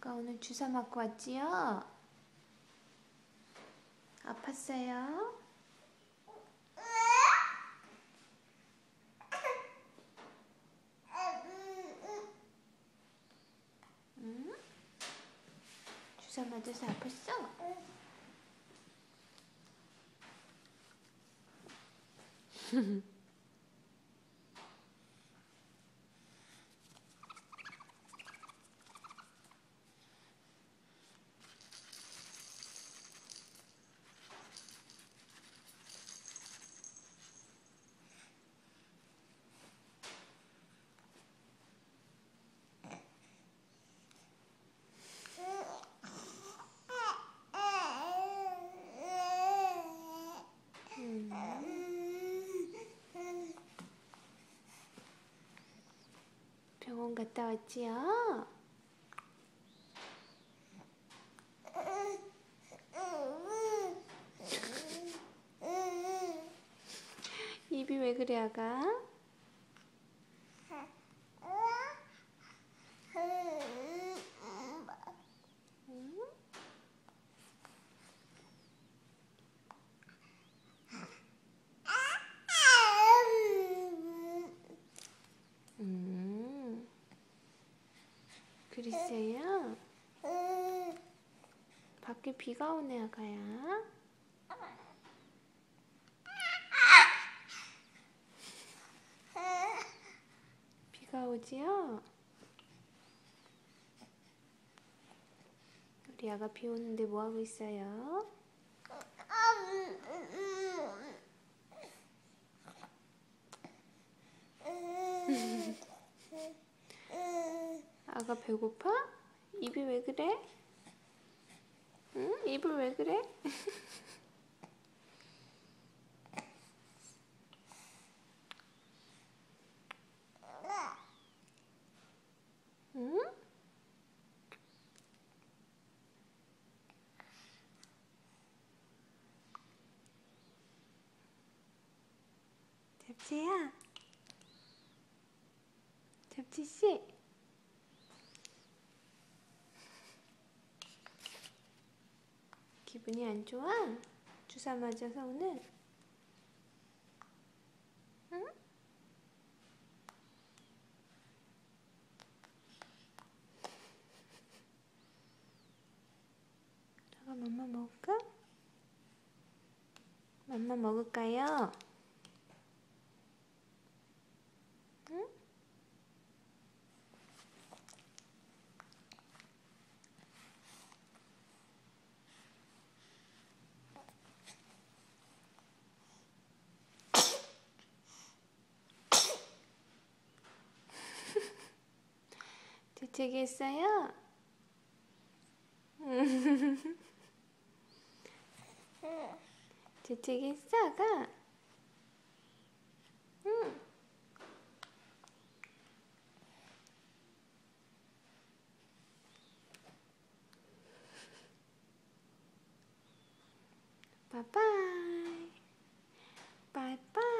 아가 오늘 주사 맞고 왔지요? 아팠어요? 응? 주사 맞아서 아팠어? 병원 갔다 왔지요? 입이 왜 그래, 아가? 그랬어요? 밖에 비가 오네, 아가야. 비가 오지요? 우리 아가 비 오는데 뭐 하고 있어요? 아가 배고파? 입이 왜 그래? 응? 입을 왜 그래? 응? 잡지야? 잡지씨? 기분이 안 좋아? 주사 맞아서 오늘? 응? 아가 맘마 먹을까? 맘마 먹을까요? 응? 재채기 했어요? 재채기 했어, 아가? 응. 바이바이. 바이바이.